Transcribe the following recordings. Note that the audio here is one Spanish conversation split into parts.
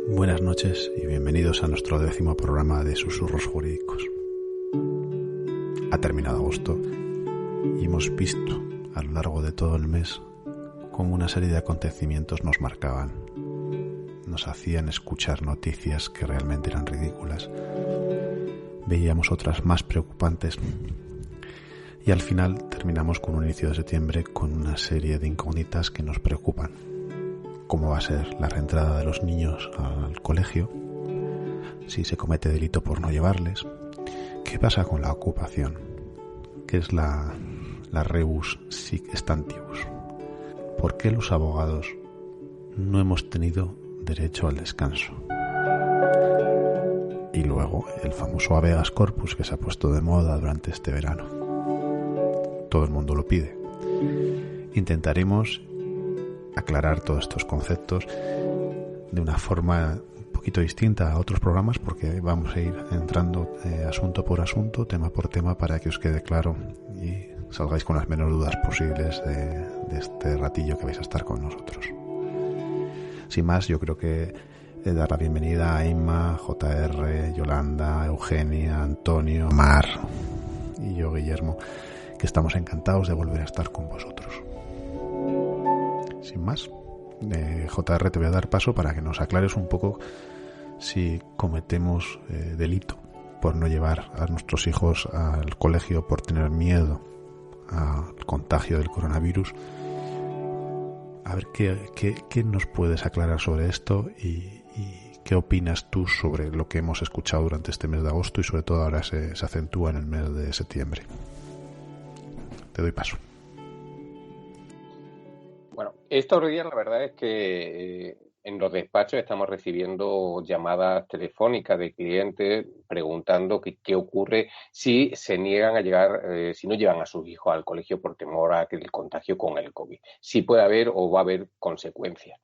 Buenas noches y bienvenidos a nuestro 10º programa de Susurros Jurídicos. Ha terminado agosto y hemos visto a lo largo de todo el mes cómo una serie de acontecimientos nos marcaban. Nos hacían escuchar noticias que realmente eran ridículas. Veíamos otras más preocupantes. Y al final terminamos con un inicio de septiembre con una serie de incógnitas que nos preocupan. ¿Cómo va a ser la reentrada de los niños al colegio? Si se comete delito por no llevarles. ¿Qué pasa con la ocupación? ¿Qué es la rebus sic stantibus? ¿Por qué los abogados no hemos tenido derecho al descanso? Y luego el famoso habeas corpus que se ha puesto de moda durante este verano. Todo el mundo lo pide. Intentaremos aclarar todos estos conceptos de una forma un poquito distinta a otros programas, porque vamos a ir entrando asunto por asunto, tema por tema, para que os quede claro y salgáis con las menores dudas posibles de este ratillo que vais a estar con nosotros. Sin más, yo creo que dar la bienvenida a Inma, JR, Yolanda, Eugenia, Antonio, Mar y yo, Guillermo, que estamos encantados de volver a estar con vosotros. Sin más, JR, te voy a dar paso para que nos aclares un poco si cometemos delito por no llevar a nuestros hijos al colegio, por tener miedo al contagio del coronavirus. A ver, ¿qué nos puedes aclarar sobre esto y qué opinas tú sobre lo que hemos escuchado durante este mes de agosto y sobre todo ahora se acentúa en el mes de septiembre? Te doy paso. Bueno, estos días la verdad es que en los despachos estamos recibiendo llamadas telefónicas de clientes preguntando qué ocurre si se niegan a llegar, si no llevan a sus hijos al colegio por temor a que el contagio con el COVID. Si puede haber o va a haber consecuencias.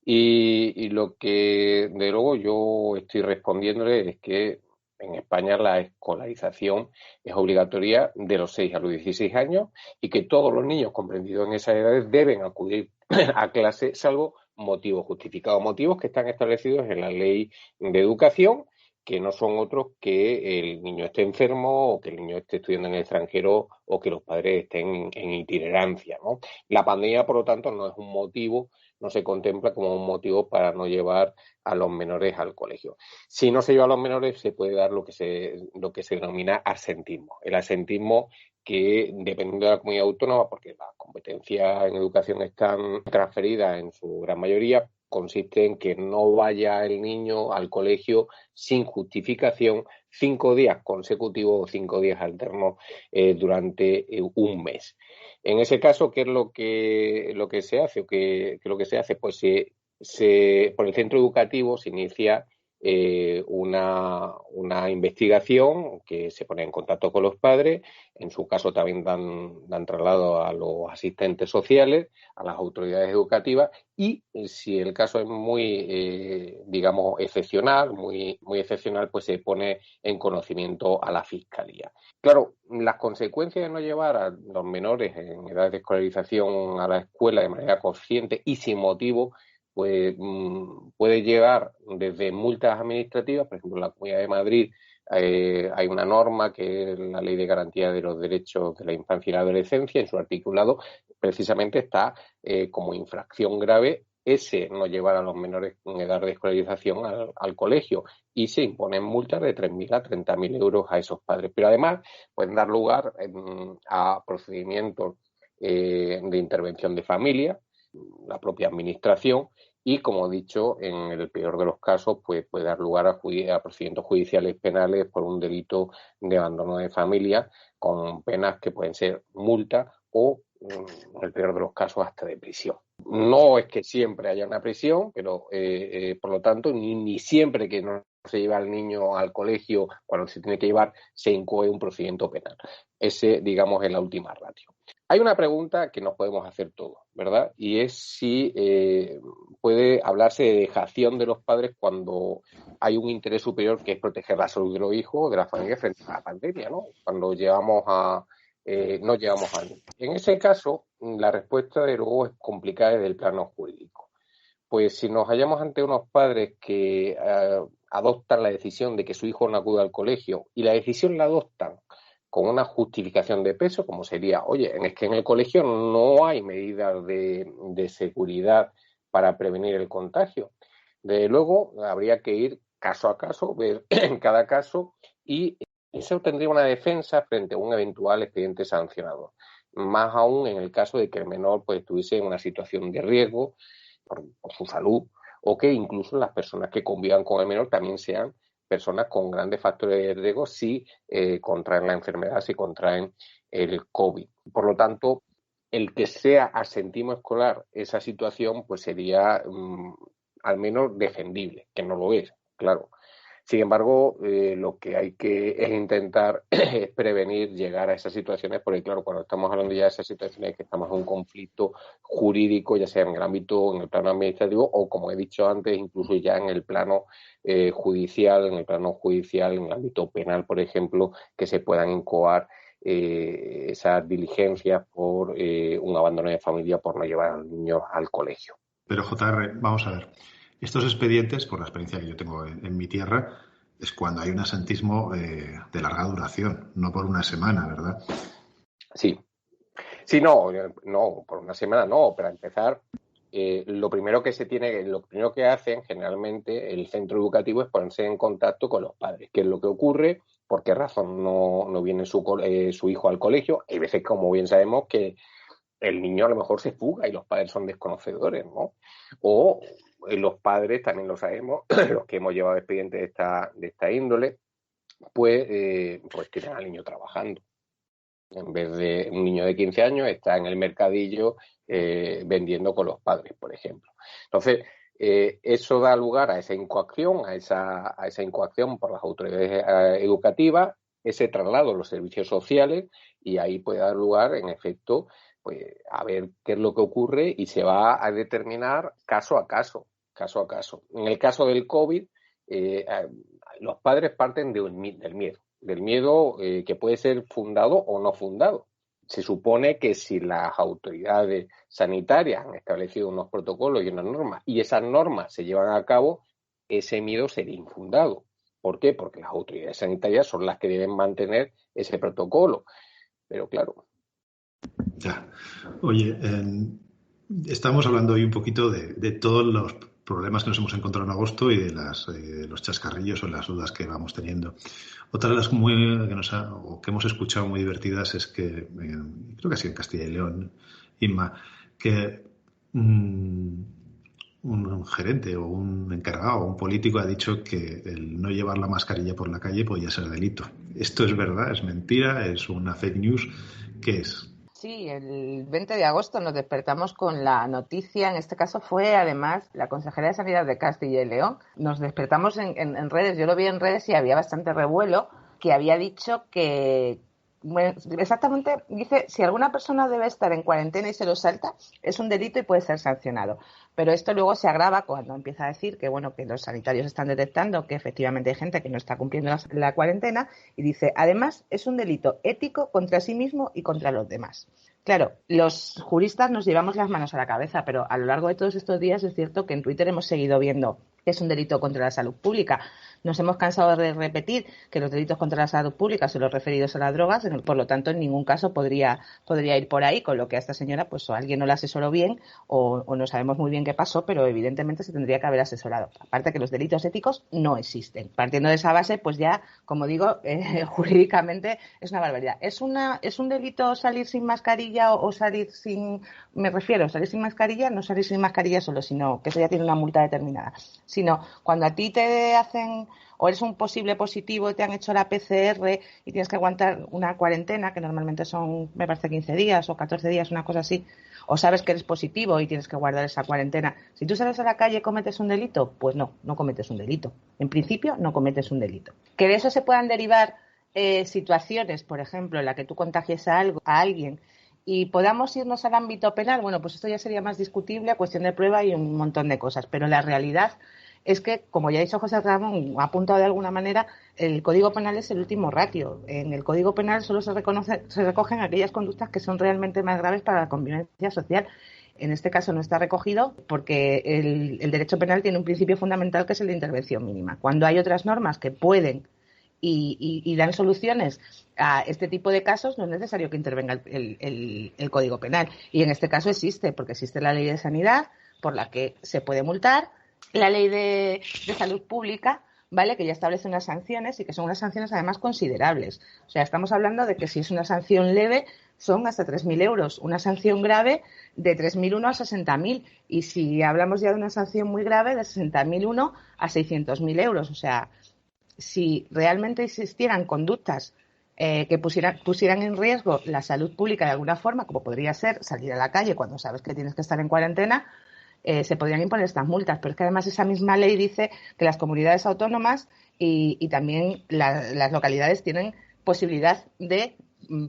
Y lo que de luego yo estoy respondiéndole es que en España la escolarización es obligatoria de los 6 a los 16 años y que todos los niños comprendidos en esas edades deben acudir a clase, salvo motivos justificados, motivos que están establecidos en la Ley de Educación, que no son otros que el niño esté enfermo o que el niño esté estudiando en el extranjero o que los padres estén en itinerancia, ¿no? La pandemia, por lo tanto, no es un motivo, no se contempla como un motivo para no llevar a los menores al colegio. Si no se lleva a los menores, se puede dar lo que se denomina absentismo. El absentismo que, dependiendo de la comunidad autónoma, porque las competencias en educación están transferidas en su gran mayoría, consiste en que no vaya el niño al colegio sin justificación 5 días consecutivos o 5 días alternos durante un mes. En ese caso, ¿qué es lo que se hace? ¿O qué es lo que se hace? Pues por el centro educativo se inicia una investigación que se pone en contacto con los padres. En su caso también dan traslado a los asistentes sociales, a las autoridades educativas, y si el caso es muy, digamos, excepcional, muy excepcional, pues se pone en conocimiento a la Fiscalía. Claro, las consecuencias de no llevar a los menores en edad de escolarización a la escuela de manera consciente y sin motivo, pues puede llegar desde multas administrativas. Por ejemplo, en la Comunidad de Madrid hay una norma que es la Ley de Garantía de los Derechos de la Infancia y la Adolescencia. En su articulado precisamente está como infracción grave ese no llevar a los menores en edad de escolarización al colegio, y se imponen multas de 3.000 a 30.000 euros a esos padres. Pero además pueden dar lugar a procedimientos de intervención de familia, la propia administración, y, como he dicho, en el peor de los casos, pues puede dar lugar a procedimientos judiciales penales por un delito de abandono de familia, con penas que pueden ser multa o, en el peor de los casos, hasta de prisión. No es que siempre haya una prisión, pero por lo tanto, ni siempre que no se lleva al niño al colegio cuando se tiene que llevar, se incoe un procedimiento penal. Ese, digamos, es la última ratio. Hay una pregunta que nos podemos hacer todos, ¿verdad? Y es si puede hablarse de dejación de los padres cuando hay un interés superior, que es proteger la salud de los hijos, de la familia, frente a la pandemia, ¿no? Cuando no llevamos al niño. En ese caso, la respuesta de luego es complicada desde el plano jurídico, Pues si nos hallamos ante unos padres que adoptan la decisión de que su hijo no acude al colegio y la decisión la adoptan con una justificación de peso, como sería, oye, es que en el colegio no hay medidas de seguridad para prevenir el contagio. Desde luego, habría que ir caso a caso, ver en cada caso, y eso tendría una defensa frente a un eventual expediente sancionador. Más aún en el caso de que el menor pues estuviese en una situación de riesgo por su salud, o que incluso las personas que convivan con el menor también sean personas con grandes factores de riesgo si contraen la enfermedad, si contraen el COVID. Por lo tanto, el que sea asentismo escolar esa situación, pues sería al menos defendible, que no lo es, claro. Sin embargo, lo que hay que es intentar es prevenir llegar a esas situaciones, porque claro, cuando estamos hablando ya de esas situaciones que estamos en un conflicto jurídico, ya sea en el ámbito, en el plano administrativo o, como he dicho antes, incluso ya en el plano judicial, en el ámbito penal, por ejemplo, que se puedan incoar esas diligencias por un abandono de familia por no llevar al niño al colegio. Pero JR, vamos a ver. Estos expedientes, por la experiencia que yo tengo en mi tierra, es cuando hay un asentismo de larga duración, no por una semana, ¿verdad? Sí. Sí, no, por una semana no. Para empezar, lo primero que hacen generalmente el centro educativo es ponerse en contacto con los padres. ¿Qué es lo que ocurre? ¿Por qué razón no viene su hijo al colegio? Hay veces, como bien sabemos, que el niño a lo mejor se fuga y los padres son desconocedores, ¿no? O los padres, también lo sabemos, los que hemos llevado expedientes de esta índole, pues tienen al niño trabajando. En vez de un niño de 15 años, está en el mercadillo vendiendo con los padres, por ejemplo. Entonces, eso da lugar a esa incoacción, a esa incoacción por las autoridades educativas, ese traslado a los servicios sociales, y ahí puede dar lugar, en efecto, pues a ver qué es lo que ocurre y se va a determinar caso a caso, caso a caso. En el caso del COVID, los padres parten del miedo que puede ser fundado o no fundado. Se supone que si las autoridades sanitarias han establecido unos protocolos y unas normas y esas normas se llevan a cabo, ese miedo sería infundado. ¿Por qué? Porque las autoridades sanitarias son las que deben mantener ese protocolo. Pero claro. Ya. Oye, estamos hablando hoy un poquito de todos los problemas que nos hemos encontrado en agosto y de los chascarrillos o las dudas que vamos teniendo. Otra de las que hemos escuchado muy divertidas es que, creo que ha sido en Castilla y León, Inma, que un gerente o un encargado o un político ha dicho que el no llevar la mascarilla por la calle podía ser delito. ¿Esto es verdad? ¿Es mentira? ¿Es una fake news? ¿Qué es? Sí, el 20 de agosto nos despertamos con la noticia, en este caso fue además la consejera de Sanidad de Castilla y León. Nos despertamos en redes, yo lo vi en redes y había bastante revuelo, que había dicho que, bueno, exactamente, dice, si alguna persona debe estar en cuarentena y se lo salta, es un delito y puede ser sancionado. Pero esto luego se agrava cuando empieza a decir que, bueno, que los sanitarios están detectando que efectivamente hay gente que no está cumpliendo la cuarentena y dice, además, es un delito ético contra sí mismo y contra los demás. Claro, los juristas nos llevamos las manos a la cabeza, pero a lo largo de todos estos días es cierto que en Twitter hemos seguido viendo que es un delito contra la salud pública. Nos hemos cansado de repetir que los delitos contra la salud pública son los referidos a las drogas, por lo tanto, en ningún caso podría ir por ahí, con lo que a esta señora, pues o alguien no la asesoró bien o no sabemos muy bien qué pasó, pero evidentemente se tendría que haber asesorado. Aparte que los delitos éticos no existen. Partiendo de esa base, pues ya, como digo, jurídicamente es una barbaridad. ¿Es un delito salir sin mascarilla o salir sin... Me refiero, salir sin mascarilla, no salir sin mascarilla solo, sino que eso ya tiene una multa determinada. Sino cuando a ti te hacen o eres un posible positivo y te han hecho la PCR y tienes que aguantar una cuarentena, que normalmente son, me parece, 15 días o 14 días, una cosa así, o sabes que eres positivo y tienes que guardar esa cuarentena. Si tú sales a la calle y cometes un delito, pues no cometes un delito. En principio, no cometes un delito. Que de eso se puedan derivar situaciones, por ejemplo, en la que tú contagies a alguien y podamos irnos al ámbito penal, bueno, pues esto ya sería más discutible, cuestión de prueba y un montón de cosas. Pero la realidad es que, como ya ha dicho José Ramón, ha apuntado de alguna manera, el Código Penal es el último ratio. En el Código Penal solo se recogen aquellas conductas que son realmente más graves para la convivencia social. En este caso no está recogido porque el derecho penal tiene un principio fundamental que es el de intervención mínima. Cuando hay otras normas que pueden y dan soluciones a este tipo de casos, no es necesario que intervenga el Código Penal. Y en este caso existe, porque existe la Ley de Sanidad, por la que se puede multar, la Ley de Salud Pública, ¿vale?, que ya establece unas sanciones y que son unas sanciones además considerables. O sea, estamos hablando de que si es una sanción leve son hasta 3.000 euros, una sanción grave de 3.001 a 60.000 y si hablamos ya de una sanción muy grave de 60.001 a 600.000 euros. O sea, si realmente existieran conductas que pusieran en riesgo la salud pública de alguna forma, como podría ser salir a la calle cuando sabes que tienes que estar en cuarentena, se podrían imponer estas multas. Pero es que además esa misma ley dice que las comunidades autónomas y también las localidades tienen posibilidad de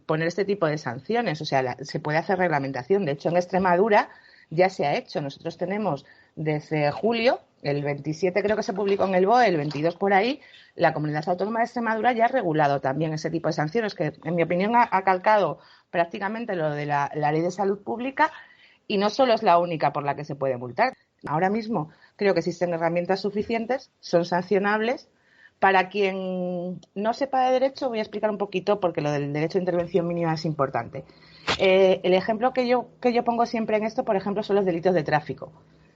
poner este tipo de sanciones. O sea, se puede hacer reglamentación. De hecho, en Extremadura ya se ha hecho. Nosotros tenemos desde julio, el 27 creo que se publicó en el BOE, el 22 por ahí, la Comunidad Autónoma de Extremadura ya ha regulado también ese tipo de sanciones, que en mi opinión ha calcado prácticamente lo de la Ley de Salud Pública y no solo es la única por la que se puede multar. Ahora mismo creo que existen herramientas suficientes, son sancionables. Para quien no sepa de derecho, voy a explicar un poquito porque lo del derecho de intervención mínima es importante. El ejemplo que yo pongo siempre en esto, por ejemplo, son los delitos de tráfico.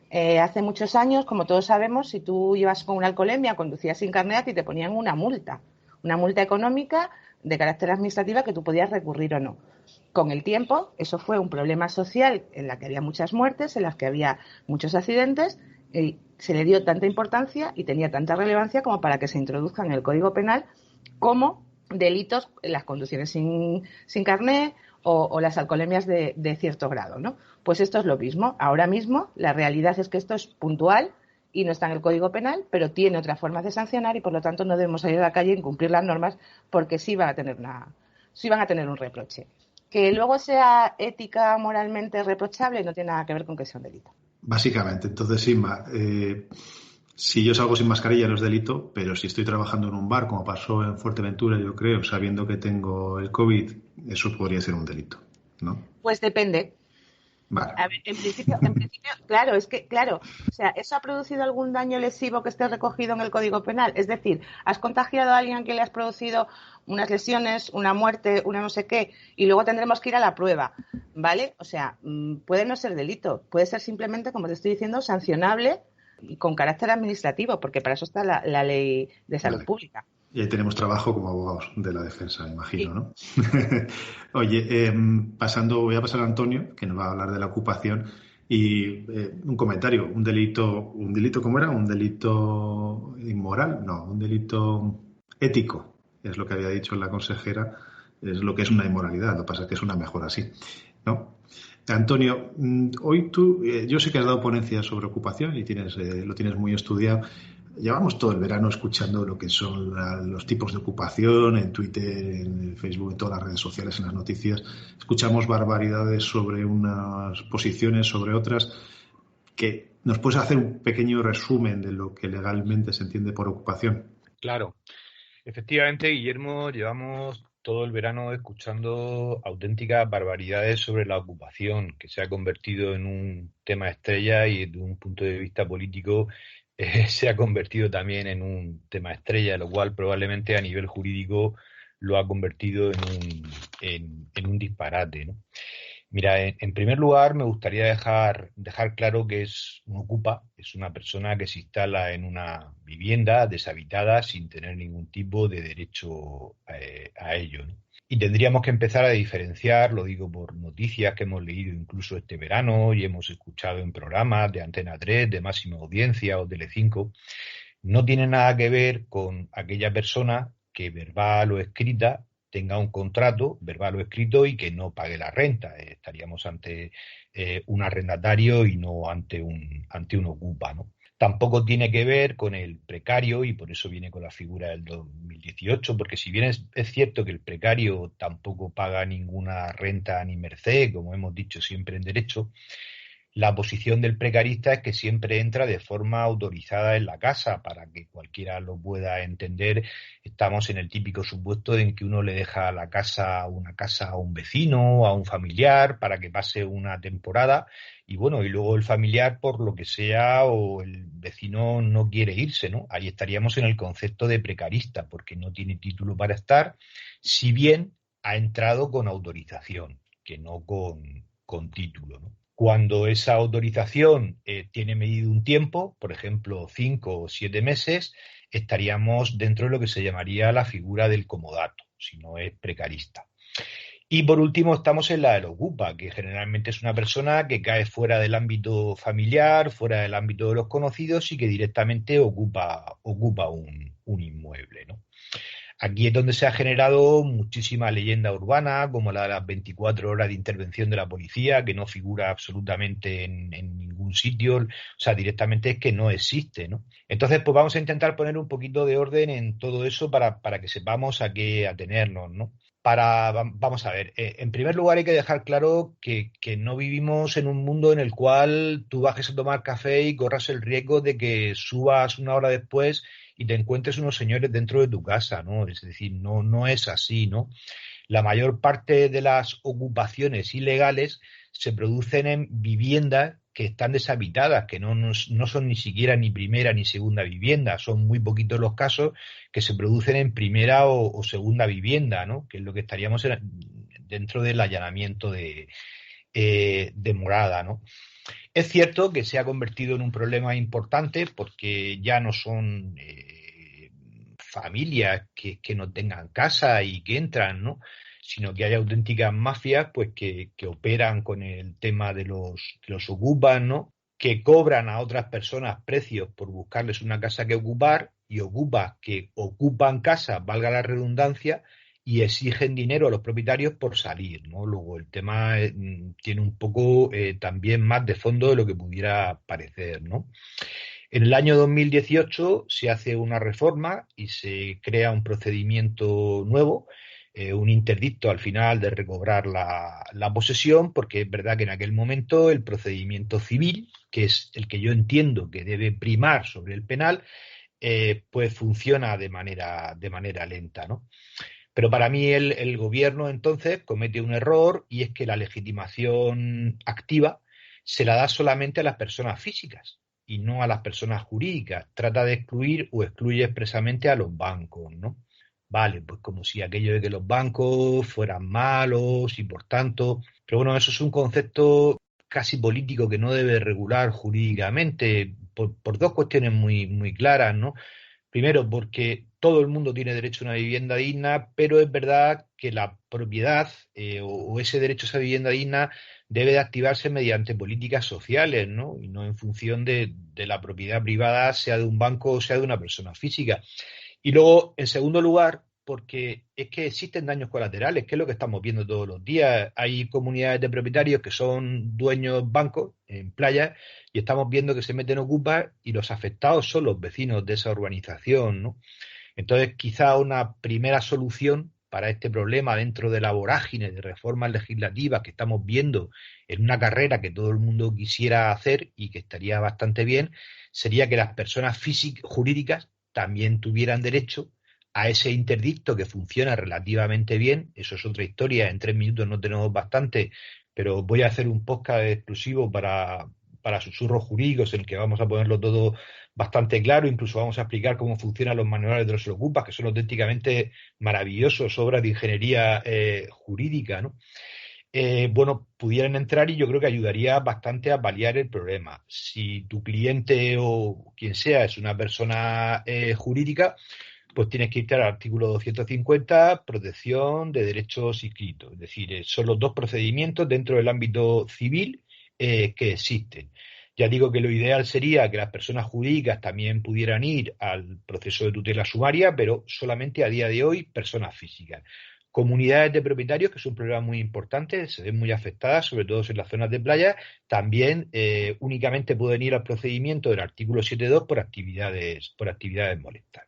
Hace muchos años, como todos sabemos, si tú ibas con una alcoholemia, conducías sin carnet y te ponían una multa económica de carácter administrativa que tú podías recurrir o no. Con el tiempo, eso fue un problema social en la que había muchas muertes, en las que había muchos accidentes, y se le dio tanta importancia y tenía tanta relevancia como para que se introduzca en el Código Penal como delitos en las conducciones sin carné o las alcoholemias de cierto grado, ¿no? Pues esto es lo mismo. Ahora mismo la realidad es que esto es puntual y no está en el Código Penal, pero tiene otras formas de sancionar y por lo tanto no debemos salir a la calle e incumplir las normas porque sí van a tener un reproche. Que luego sea ética, moralmente reprochable, no tiene nada que ver con que sea un delito. Básicamente, entonces, Inma, si yo salgo sin mascarilla no es delito, pero si estoy trabajando en un bar, como pasó en Fuerteventura, yo creo, sabiendo que tengo el COVID, eso podría ser un delito, ¿no? Pues depende. Vale. A ver, en principio, claro, o sea, ¿eso ha producido algún daño lesivo que esté recogido en el Código Penal? Es decir, ¿has contagiado a alguien que le has producido unas lesiones, una muerte, una no sé qué, y luego tendremos que ir a la prueba, ¿vale? O sea, puede no ser delito, puede ser simplemente, como te estoy diciendo, sancionable y con carácter administrativo, porque para eso está la Ley de Salud Pública. Y ahí tenemos trabajo como abogados de la defensa, imagino, sí. ¿No? Oye, voy a pasar a Antonio, que nos va a hablar de la ocupación, y un comentario, un delito, ¿cómo era? ¿Un delito inmoral? No, un delito ético, es lo que había dicho la consejera, es lo que es una inmoralidad, lo que pasa es que es una mejor así, ¿no? Antonio, hoy tú, yo sé que has dado ponencias sobre ocupación y lo tienes muy estudiado. Llevamos todo el verano escuchando lo que son los tipos de ocupación en Twitter, en Facebook, en todas las redes sociales, en las noticias. Escuchamos barbaridades sobre unas posiciones, sobre otras. Que ¿nos puedes hacer un pequeño resumen de lo que legalmente se entiende por ocupación? Claro. Efectivamente, Guillermo, llevamos todo el verano escuchando auténticas barbaridades sobre la ocupación, que se ha convertido en un tema estrella y desde un punto de vista político se ha convertido también en un tema estrella, lo cual probablemente a nivel jurídico lo ha convertido en un disparate, ¿no? Mira, en primer lugar me gustaría dejar claro que es un ocupa, es una persona que se instala en una vivienda deshabitada sin tener ningún tipo de derecho a ello, ¿no? Y tendríamos que empezar a diferenciar, lo digo por noticias que hemos leído incluso este verano y hemos escuchado en programas de Antena 3, de Máxima Audiencia o Telecinco, no tiene nada que ver con aquella persona que verbal o escrita tenga un contrato verbal o escrito y que no pague la renta. Estaríamos ante un arrendatario y no ante un ocupa, ¿no? Tampoco tiene que ver con el precario y por eso viene con la figura del 2018, porque si bien es cierto que el precario tampoco paga ninguna renta ni merced, como hemos dicho siempre en derecho, La posición del precarista es que siempre entra de forma autorizada en la casa, para que cualquiera lo pueda entender. Estamos en el típico supuesto en que uno le deja una casa a un vecino, a un familiar, para que pase una temporada, y bueno, y luego el familiar, por lo que sea, o el vecino no quiere irse, ¿no? Ahí estaríamos en el concepto de precarista, porque no tiene título para estar, si bien ha entrado con autorización, que no con título, ¿no? Cuando esa autorización tiene medido un tiempo, por ejemplo, 5 o 7 meses, estaríamos dentro de lo que se llamaría la figura del comodato, si no es precarista. Y por último estamos en la del ocupa, que generalmente es una persona que cae fuera del ámbito familiar, fuera del ámbito de los conocidos y que directamente ocupa un inmueble, ¿no? Aquí es donde se ha generado muchísima leyenda urbana, como la de las 24 horas de intervención de la policía, que no figura absolutamente en ningún sitio, o sea, directamente es que no existe, ¿no? Entonces, pues vamos a intentar poner un poquito de orden en todo eso para que sepamos a qué atenernos, ¿no? Vamos a ver, en primer lugar hay que dejar claro que no vivimos en un mundo en el cual tú bajes a tomar café y corras el riesgo de que subas una hora después y te encuentres unos señores dentro de tu casa, ¿no? Es decir, no es así, ¿no? La mayor parte de las ocupaciones ilegales se producen en viviendas que están deshabitadas, que no son ni siquiera ni primera ni segunda vivienda. Son muy poquitos los casos que se producen en primera o segunda vivienda, ¿no? Que es lo que estaríamos dentro del allanamiento de morada, ¿no? Es cierto que se ha convertido en un problema importante porque ya no son familias que no tengan casa y que entran, ¿no? Sino que hay auténticas mafias pues que operan con el tema de los ocupas, ¿no? Que cobran a otras personas precios por buscarles una casa que ocupar, y ocupas que ocupan casas, valga la redundancia, y exigen dinero a los propietarios por salir, ¿no? Luego el tema tiene un poco también más de fondo de lo que pudiera parecer, ¿no? En el año 2018 se hace una reforma y se crea un procedimiento nuevo, un interdicto al final de recobrar la posesión, porque es verdad que en aquel momento el procedimiento civil, que es el que yo entiendo que debe primar sobre el penal, pues funciona de manera lenta, ¿no? Pero para mí el gobierno entonces comete un error, y es que la legitimación activa se la da solamente a las personas físicas y no a las personas jurídicas. Trata de excluir o excluye expresamente a los bancos, ¿no? Vale, pues como si aquello de que los bancos fueran malos y por tanto... Pero bueno, eso es un concepto casi político que no debe regular jurídicamente por dos cuestiones muy claras, ¿no? Primero, porque todo el mundo tiene derecho a una vivienda digna, pero es verdad que la propiedad o ese derecho a esa vivienda digna debe de activarse mediante políticas sociales, ¿no? Y no en función de la propiedad privada, sea de un banco o sea de una persona física. Y luego, en segundo lugar, porque es que existen daños colaterales, que es lo que estamos viendo todos los días. Hay comunidades de propietarios que son dueños bancos en playas y estamos viendo que se meten ocupas y los afectados son los vecinos de esa urbanización, ¿no? Entonces, quizá una primera solución para este problema dentro de la vorágine de reformas legislativas que estamos viendo en una carrera que todo el mundo quisiera hacer y que estaría bastante bien, sería que las personas jurídicas también tuvieran derecho a ese interdicto que funciona relativamente bien. Eso es otra historia, en 3 minutos no tenemos bastante, pero voy a hacer un podcast exclusivo para susurros jurídicos en el que vamos a ponerlo todo bastante claro. Incluso vamos a explicar cómo funcionan los manuales de los ocupas, que son auténticamente maravillosos, obras de ingeniería jurídica, ¿no? Bueno, pudieran entrar y yo creo que ayudaría bastante a paliar el problema. Si tu cliente o quien sea es una persona jurídica, pues tienes que irte al artículo 250, protección de derechos inscritos. Es decir, son los dos procedimientos dentro del ámbito civil que existen. Ya digo que lo ideal sería que las personas jurídicas también pudieran ir al proceso de tutela sumaria, pero solamente a día de hoy personas físicas. Comunidades de propietarios, que es un problema muy importante, se ven muy afectadas, sobre todo en las zonas de playa, también únicamente pueden ir al procedimiento del artículo 7.2 por actividades molestas.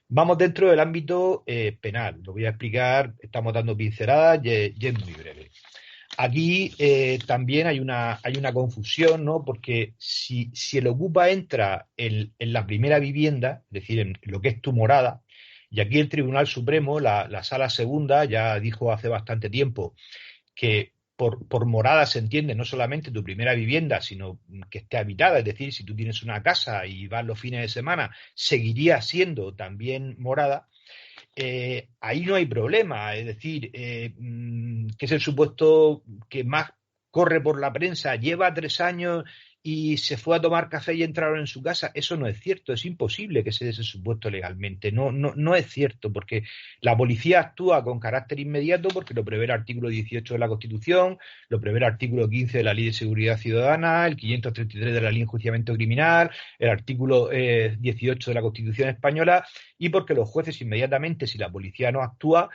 Vamos dentro del ámbito penal. Lo voy a explicar, estamos dando pinceladas y es muy breve. Aquí también hay una confusión, ¿no? Porque si el ocupa entra en la primera vivienda, es decir, en lo que es tu morada, y aquí el Tribunal Supremo, la Sala Segunda, ya dijo hace bastante tiempo que por morada se entiende no solamente tu primera vivienda, sino que esté habitada, es decir, si tú tienes una casa y vas los fines de semana, seguiría siendo también morada. Ahí no hay problema, es decir, que es el supuesto que más corre por la prensa, lleva 3 años y se fue a tomar café y entraron en su casa. Eso no es cierto, es imposible que se dé ese supuesto legalmente. No es cierto, porque la policía actúa con carácter inmediato porque lo prevé el artículo 18 de la Constitución, lo prevé el artículo 15 de la Ley de Seguridad Ciudadana, el 533 de la Ley de Enjuiciamiento Criminal, el artículo 18 de la Constitución Española, y porque los jueces inmediatamente, si la policía no actúa,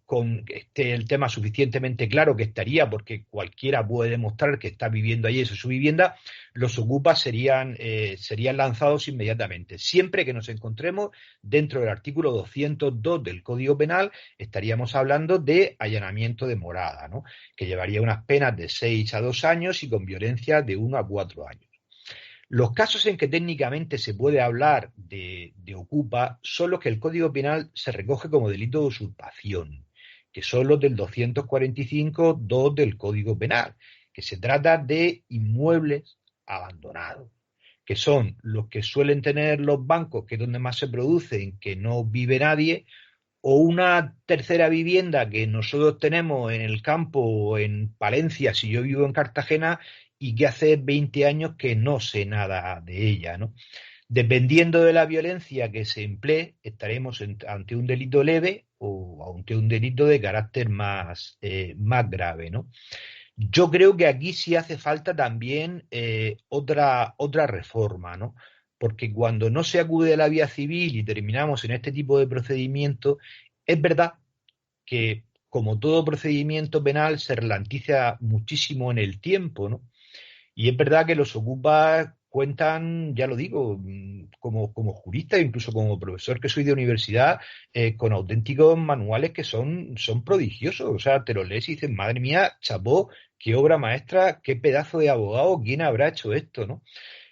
con el tema suficientemente claro que estaría, porque cualquiera puede demostrar que está viviendo allí, eso es su vivienda, los ocupas serían lanzados inmediatamente. Siempre que nos encontremos dentro del artículo 202 del Código Penal, estaríamos hablando de allanamiento de morada, ¿no? Que llevaría unas penas de 6 a 2 años y con violencia de 1 a 4 años. Los casos en que técnicamente se puede hablar de ocupa son los que el Código Penal se recoge como delito de usurpación, que son los del 245.2 del Código Penal, que se trata de inmuebles abandonados, que son los que suelen tener los bancos, que es donde más se producen, que no vive nadie, o una tercera vivienda que nosotros tenemos en el campo o en Palencia, si yo vivo en Cartagena, y que hace 20 años que no sé nada de ella, ¿no? Dependiendo de la violencia que se emplee, estaremos ante un delito leve o ante un delito de carácter más grave, ¿no? Yo creo que aquí sí hace falta también otra reforma, ¿no? Porque cuando no se acude a la vía civil y terminamos en este tipo de procedimientos, es verdad que, como todo procedimiento penal, se ralentiza muchísimo en el tiempo, ¿no? Y es verdad que los ocupas cuentan, ya lo digo, como jurista, incluso como profesor que soy de universidad, con auténticos manuales que son prodigiosos. O sea, te los lees y dices, madre mía, chapó, qué obra maestra, qué pedazo de abogado, ¿quién habrá hecho esto, no?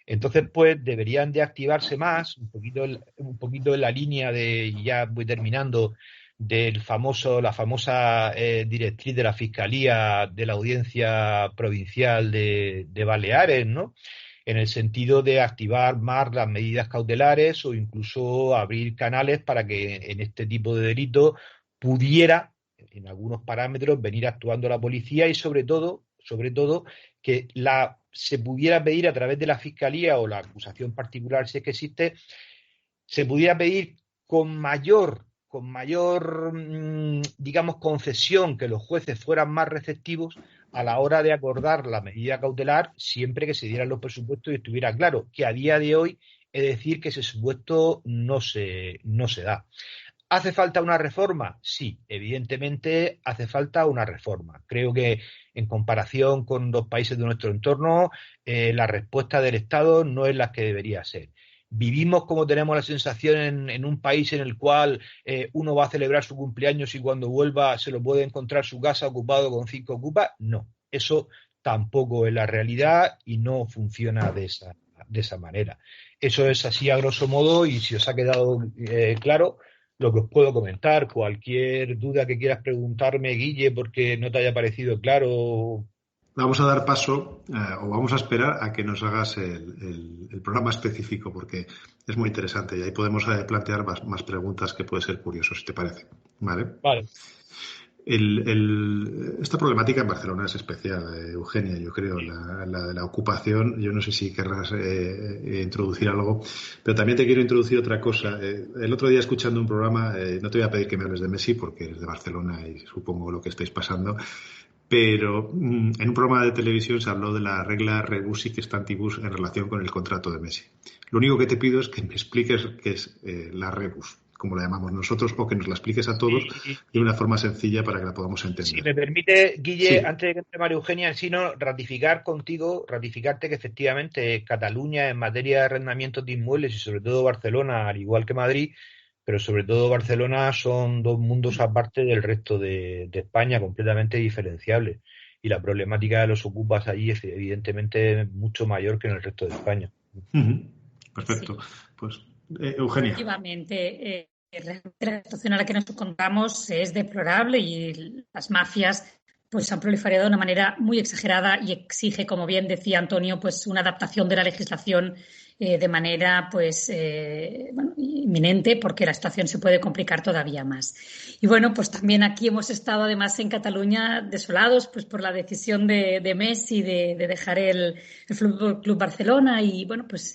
Entonces, pues deberían de activarse más, un poquito en la línea de, y ya voy terminando, la famosa directriz de la Fiscalía de la Audiencia Provincial de Baleares, ¿no? En el sentido de activar más las medidas cautelares o incluso abrir canales para que en este tipo de delitos pudiera, en algunos parámetros, venir actuando la policía y sobre todo que se pudiera pedir a través de la Fiscalía o la acusación particular, si es que existe, se pudiera pedir con mayor, digamos, concesión, que los jueces fueran más receptivos a la hora de acordar la medida cautelar, siempre que se dieran los presupuestos y estuviera claro que a día de hoy, es decir, que ese supuesto no se da. ¿Hace falta una reforma? Sí, evidentemente hace falta una reforma. Creo que en comparación con los países de nuestro entorno, la respuesta del Estado no es la que debería ser. Vivimos como tenemos la sensación en un país en el cual uno va a celebrar su cumpleaños y cuando vuelva se lo puede encontrar su casa ocupado con 5 ocupas. No, eso tampoco es la realidad y no funciona de esa manera. Eso es así a grosso modo y si os ha quedado claro lo que os puedo comentar. Cualquier duda que quieras preguntarme, Guille, porque no te haya parecido claro. Vamos a dar paso o vamos a esperar a que nos hagas el programa específico porque es muy interesante y ahí podemos plantear más preguntas que puede ser curioso, si te parece. Vale. Esta problemática en Barcelona es especial, Eugenia, yo creo, la de la ocupación. Yo no sé si querrás introducir algo, pero también te quiero introducir otra cosa. El otro día, escuchando un programa, no te voy a pedir que me hables de Messi porque eres de Barcelona y supongo lo que estáis pasando, pero en un programa de televisión se habló de la regla rebus sic stantibus en relación con el contrato de Messi. Lo único que te pido es que me expliques qué es la rebus, como la llamamos nosotros, o que nos la expliques a todos de una forma sencilla para que la podamos entender. Si me permite, Guille, antes de que entre María Eugenia, sino ratificarte que efectivamente Cataluña en materia de arrendamientos de inmuebles y sobre todo Barcelona, al igual que Madrid, pero sobre todo Barcelona, son dos mundos aparte del resto de España, completamente diferenciables. y la problemática de los ocupas allí es evidentemente mucho mayor que en el resto de España. Perfecto. Sí. Pues, Eugenia. Efectivamente, la situación a la que nos encontramos es deplorable y las mafias pues han proliferado de una manera muy exagerada y exige, como bien decía Antonio, pues una adaptación de la legislación de manera pues inminente, porque la situación se puede complicar todavía más. Y bueno, pues también aquí hemos estado además en Cataluña desolados pues por la decisión de Messi de dejar el Fútbol Club Barcelona, y bueno, pues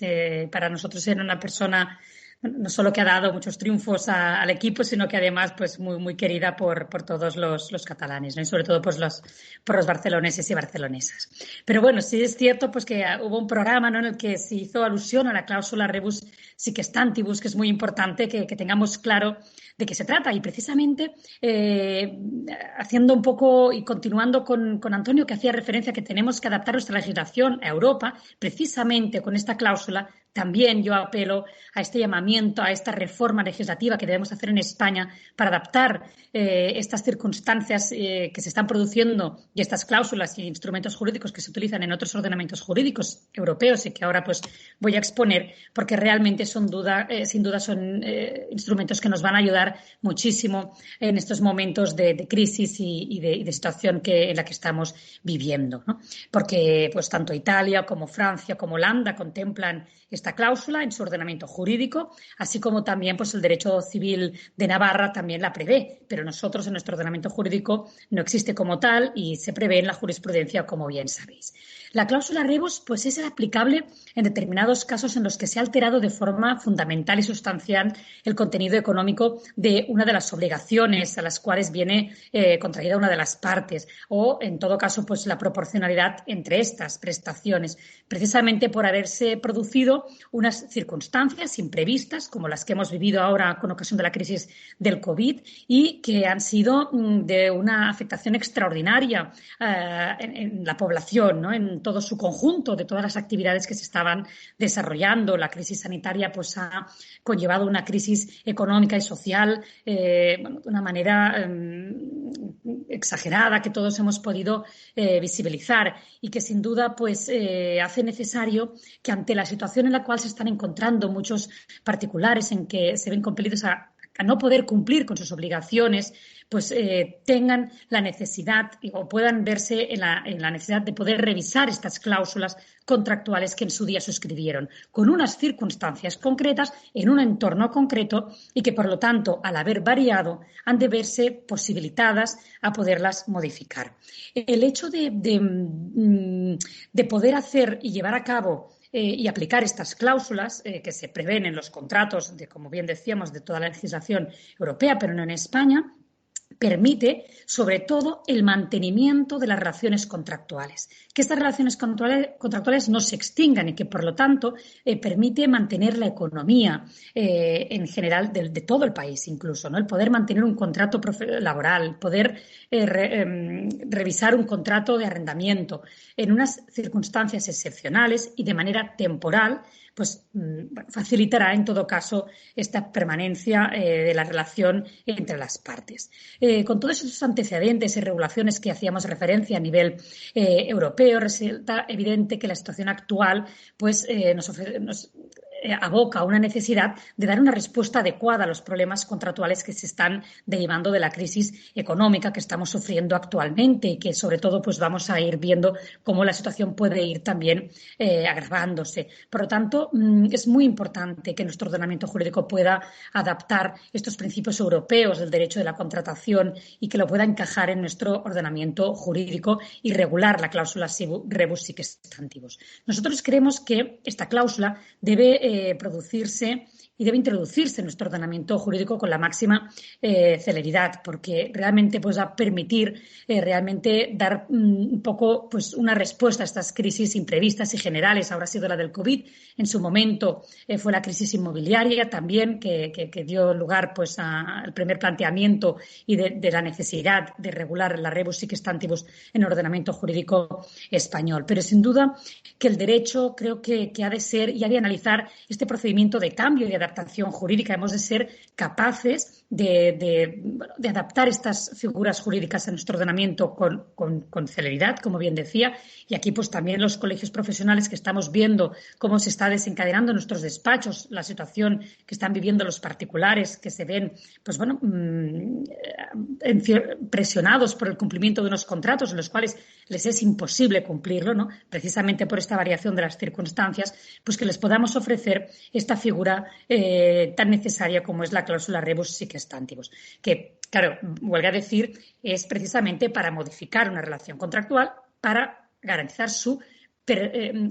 para nosotros era una persona no solo que ha dado muchos triunfos al equipo, sino que además pues muy, muy querida por todos los catalanes, ¿no? Y sobre todo pues por los barceloneses y barcelonesas. Pero bueno, sí es cierto pues que hubo un programa, ¿no?, en el que se hizo alusión a la cláusula rebus sic stantibus, que es muy importante que tengamos claro de qué se trata. Y precisamente haciendo un poco y continuando con Antonio, que hacía referencia a que tenemos que adaptar nuestra legislación a Europa, precisamente con esta cláusula también yo apelo a este llamamiento, a esta reforma legislativa que debemos hacer en España para adaptar estas circunstancias que se están produciendo y estas cláusulas y instrumentos jurídicos que se utilizan en otros ordenamientos jurídicos europeos y que ahora pues voy a exponer, porque realmente sin duda son instrumentos que nos van a ayudar muchísimo en estos momentos de crisis y de situación en la que estamos viviendo, ¿no? Porque pues tanto Italia como Francia como Holanda contemplan esta cláusula en su ordenamiento jurídico, así como también pues el derecho civil de Navarra también la prevé, pero nosotros en nuestro ordenamiento jurídico no existe como tal y se prevé en la jurisprudencia, como bien sabéis. La cláusula rebus pues es aplicable en determinados casos en los que se ha alterado de forma fundamental y sustancial el contenido económico de una de las obligaciones a las cuales viene contraída una de las partes, o en todo caso pues la proporcionalidad entre estas prestaciones, precisamente por haberse producido unas circunstancias imprevistas como las que hemos vivido ahora con ocasión de la crisis del COVID y que han sido de una afectación extraordinaria en la población, ¿no?, en todo su conjunto, de todas las actividades que se estaban desarrollando. La crisis sanitaria pues ha conllevado una crisis económica y social de una manera exagerada que todos hemos podido visibilizar y que sin duda pues hace necesario que ante la situación en la cual se están encontrando muchos particulares en que se ven compelidos a no poder cumplir con sus obligaciones, pues tengan la necesidad o puedan verse en la necesidad de poder revisar estas cláusulas contractuales que en su día suscribieron, con unas circunstancias concretas, en un entorno concreto y que, por lo tanto, al haber variado, han de verse posibilitadas a poderlas modificar. El hecho de poder hacer y llevar a cabo y aplicar estas cláusulas que se prevén en los contratos, como bien decíamos, de toda la legislación europea, pero no en España, permite, sobre todo, el mantenimiento de las relaciones contractuales. Que estas relaciones contractuales no se extingan y que, por lo tanto, permite mantener la economía en general de todo el país, incluso, ¿no? El poder mantener un contrato laboral, poder revisar un contrato de arrendamiento en unas circunstancias excepcionales y de manera temporal, pues facilitará en todo caso esta permanencia de la relación entre las partes. Con todos esos antecedentes y regulaciones que hacíamos referencia a nivel europeo, resulta evidente que la situación actual pues nos aboca a una necesidad de dar una respuesta adecuada a los problemas contractuales que se están derivando de la crisis económica que estamos sufriendo actualmente y que sobre todo pues vamos a ir viendo cómo la situación puede ir también agravándose. Por lo tanto, es muy importante que nuestro ordenamiento jurídico pueda adaptar estos principios europeos del derecho de la contratación y que lo pueda encajar en nuestro ordenamiento jurídico y regular la cláusula rebus sic stantibus. Nosotros creemos que esta cláusula debe producirse y debe introducirse en nuestro ordenamiento jurídico con la máxima celeridad, porque realmente pues, va a permitir realmente dar un poco pues, una respuesta a estas crisis imprevistas y generales. Ahora ha sido la del COVID, en su momento fue la crisis inmobiliaria también que dio lugar pues, al primer planteamiento y de la necesidad de regular la rebus sic stantibus en el ordenamiento jurídico español. Pero sin duda que el derecho creo que ha de ser y ha de analizar este procedimiento de cambio y de adaptación jurídica, hemos de ser capaces de adaptar estas figuras jurídicas a nuestro ordenamiento con celeridad, como bien decía, y aquí pues también los colegios profesionales que estamos viendo cómo se está desencadenando en nuestros despachos, la situación que están viviendo los particulares, que se ven pues bueno presionados por el cumplimiento de unos contratos en los cuales les es imposible cumplirlo, ¿no? Precisamente por esta variación de las circunstancias, pues que les podamos ofrecer esta figura tan necesaria como es la cláusula rebus sic stantibus, que, claro, vuelvo a decir, es precisamente para modificar una relación contractual para garantizar su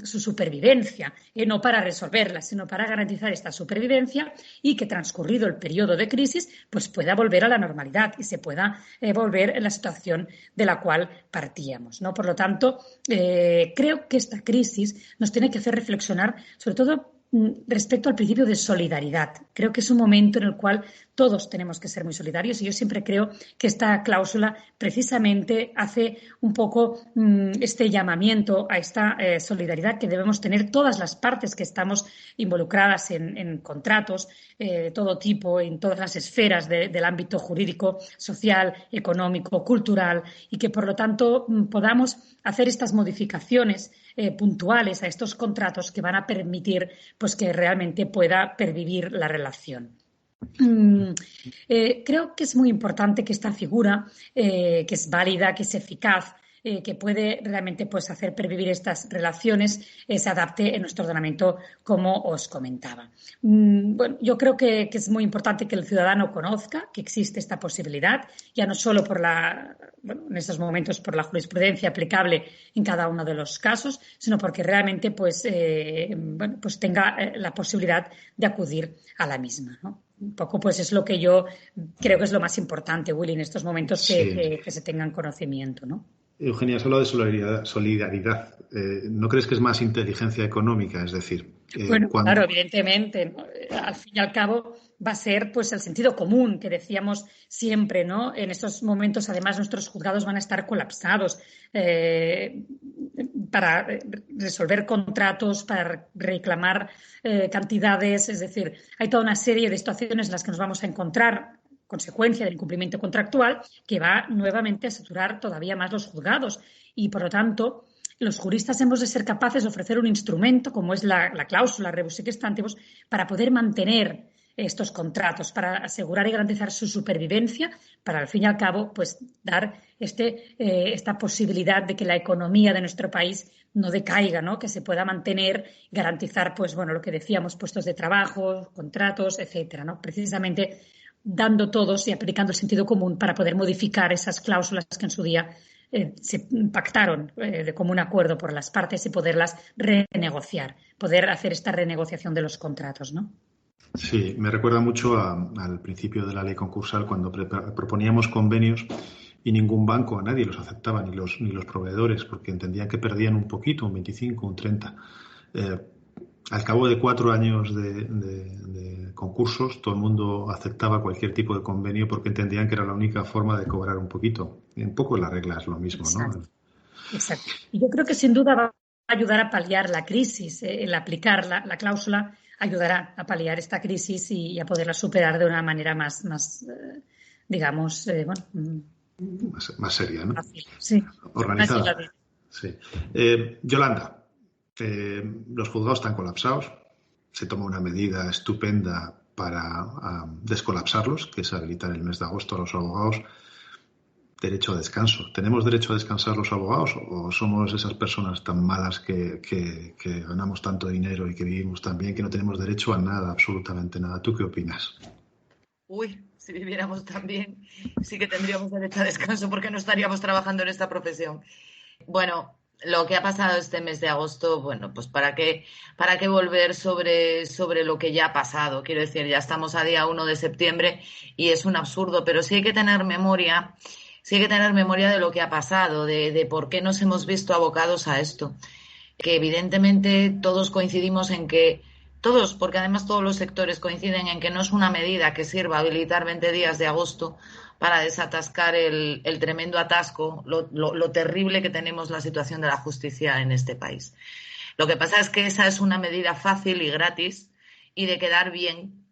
supervivencia, no para resolverla, sino para garantizar esta supervivencia y que transcurrido el periodo de crisis pues pueda volver a la normalidad y se pueda volver en la situación de la cual partíamos, ¿no? Por lo tanto, creo que esta crisis nos tiene que hacer reflexionar sobre todo respecto al principio de solidaridad. Creo que es un momento en el cual todos tenemos que ser muy solidarios y yo siempre creo que esta cláusula precisamente hace un poco este llamamiento a esta solidaridad que debemos tener todas las partes que estamos involucradas en contratos de todo tipo, en todas las esferas del ámbito jurídico, social, económico, cultural y que, por lo tanto, podamos hacer estas modificaciones puntuales a estos contratos que van a permitir pues que realmente pueda pervivir la relación. Creo que es muy importante que esta figura, que es válida, que es eficaz, que puede realmente pues hacer pervivir estas relaciones, se adapte en nuestro ordenamiento, como os comentaba. Bueno, yo creo que es muy importante que el ciudadano conozca que existe esta posibilidad, ya no solo en estos momentos por la jurisprudencia aplicable en cada uno de los casos, sino porque realmente pues tenga la posibilidad de acudir a la misma, ¿no? Un poco pues es lo que yo creo que es lo más importante, Willy, en estos momentos que se tengan conocimiento, ¿no? Eugenia, has hablado de solidaridad. ¿No crees que es más inteligencia económica? Es decir, claro, evidentemente, ¿no? Al fin y al cabo va a ser pues el sentido común que decíamos siempre, ¿no? En estos momentos, además, nuestros juzgados van a estar colapsados para resolver contratos, para reclamar cantidades. Es decir, hay toda una serie de situaciones en las que nos vamos a encontrar consecuencia del incumplimiento contractual que va nuevamente a saturar todavía más los juzgados y, por lo tanto, los juristas hemos de ser capaces de ofrecer un instrumento como es la cláusula rebus sic stantibus para poder mantener estos contratos, para asegurar y garantizar su supervivencia, para al fin y al cabo pues dar esta posibilidad de que la economía de nuestro país no decaiga, ¿no? Que se pueda mantener, garantizar pues bueno lo que decíamos, puestos de trabajo, contratos, etcétera, ¿no? Precisamente dando todos y aplicando el sentido común para poder modificar esas cláusulas que en su día se pactaron de común acuerdo por las partes y poderlas renegociar, poder hacer esta renegociación de los contratos, ¿no? Sí, me recuerda mucho al principio de la ley concursal cuando proponíamos convenios y ningún banco, a nadie los aceptaba, ni los proveedores, porque entendían que perdían un poquito, un 25, un 30. Al cabo de 4 años de concursos, todo el mundo aceptaba cualquier tipo de convenio porque entendían que era la única forma de cobrar un poquito. Y un poco la regla es lo mismo, ¿no? Exacto. Y yo creo que sin duda va a ayudar a paliar la crisis. El aplicar la cláusula ayudará a paliar esta crisis y a poderla superar de una manera más digamos, más seria, ¿no? Fácil, sí. Organizada. Sí. Yolanda. Los juzgados están colapsados. Se toma una medida estupenda para descolapsarlos, que es habilitar el mes de agosto a los abogados. Derecho a descanso. ¿Tenemos derecho a descansar los abogados o somos esas personas tan malas que ganamos tanto dinero y que vivimos tan bien que no tenemos derecho a nada, absolutamente nada? ¿Tú qué opinas? Uy, si viviéramos tan bien, sí que tendríamos derecho a descanso porque no estaríamos trabajando en esta profesión. Bueno, lo que ha pasado este mes de agosto, bueno, pues ¿para qué volver sobre lo que ya ha pasado? Quiero decir, ya estamos a día 1 de septiembre y es un absurdo, pero sí hay que tener memoria de lo que ha pasado, de por qué nos hemos visto abocados a esto. Que evidentemente todos coincidimos en que, porque además todos los sectores coinciden en que no es una medida que sirva a habilitar 20 días de agosto para desatascar el tremendo atasco, lo terrible que tenemos la situación de la justicia en este país. Lo que pasa es que esa es una medida fácil y gratis y de quedar bien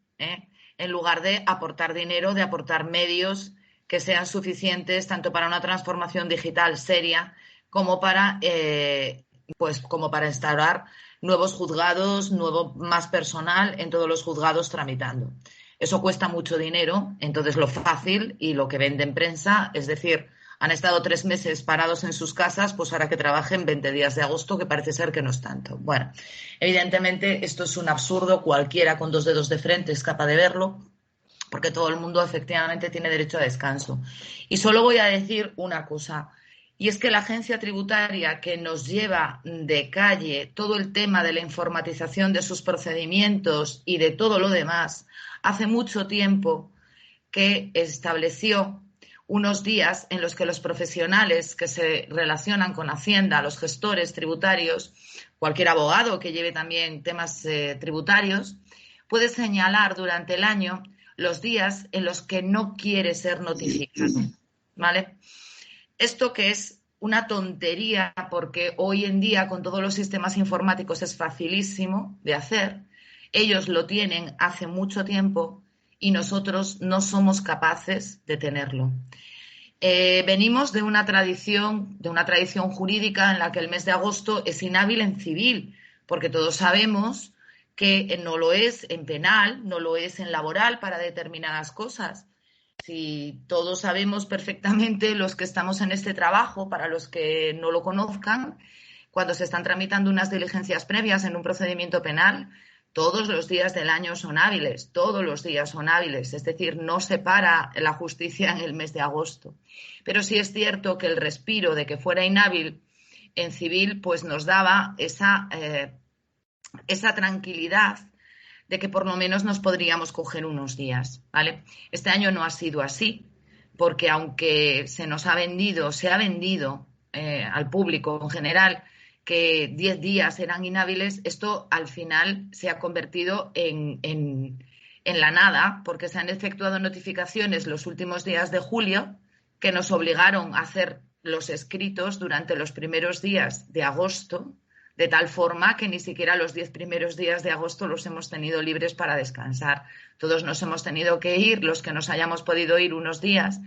en lugar de aportar dinero, de aportar medios que sean suficientes tanto para una transformación digital seria como para instaurar nuevos juzgados, más personal en todos los juzgados tramitando. Eso cuesta mucho dinero, entonces lo fácil y lo que vende en prensa, es decir, han estado 3 meses parados en sus casas, pues ahora que trabajen 20 días de agosto, que parece ser que no es tanto. Bueno, evidentemente esto es un absurdo, cualquiera con 2 dedos de frente es capaz de verlo, porque todo el mundo efectivamente tiene derecho a descanso. Y solo voy a decir una cosa, y es que la agencia tributaria, que nos lleva de calle todo el tema de la informatización de sus procedimientos y de todo lo demás, hace mucho tiempo que estableció unos días en los que los profesionales que se relacionan con Hacienda, los gestores tributarios, cualquier abogado que lleve también temas tributarios, puede señalar durante el año los días en los que no quiere ser notificado, ¿vale? Esto que es una tontería, porque hoy en día con todos los sistemas informáticos es facilísimo de hacer. Ellos lo tienen hace mucho tiempo y nosotros no somos capaces de tenerlo. Venimos de una tradición jurídica en la que el mes de agosto es inhábil en civil, porque todos sabemos que no lo es en penal, no lo es en laboral para determinadas cosas. Si todos sabemos perfectamente, los que estamos en este trabajo, para los que no lo conozcan, cuando se están tramitando unas diligencias previas en un procedimiento penal, todos los días del año son hábiles, todos los días son hábiles, es decir, no se para la justicia en el mes de agosto. Pero sí es cierto que el respiro de que fuera inhábil en civil pues nos daba esa tranquilidad de que por lo menos nos podríamos coger unos días, ¿vale? Este año no ha sido así, porque aunque se ha vendido al público en general que 10 días eran inhábiles, esto al final se ha convertido en la nada, porque se han efectuado notificaciones los últimos días de julio que nos obligaron a hacer los escritos durante los primeros días de agosto, de tal forma que ni siquiera los 10 primeros días de agosto los hemos tenido libres para descansar. Todos nos hemos tenido que ir, los que nos hayamos podido ir unos días,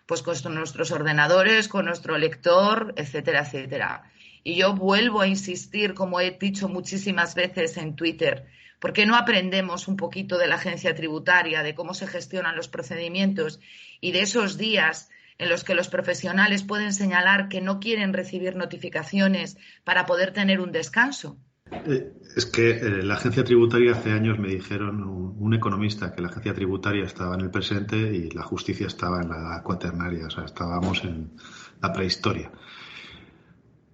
pues con nuestros ordenadores, con nuestro lector, etcétera, etcétera. Y yo vuelvo a insistir, como he dicho muchísimas veces en Twitter, ¿por qué no aprendemos un poquito de la agencia tributaria, de cómo se gestionan los procedimientos y de esos días en los que los profesionales pueden señalar que no quieren recibir notificaciones para poder tener un descanso? Es que la agencia tributaria, hace años me dijeron un economista que la agencia tributaria estaba en el presente y la justicia estaba en la edad cuaternaria, o sea, estábamos en la prehistoria.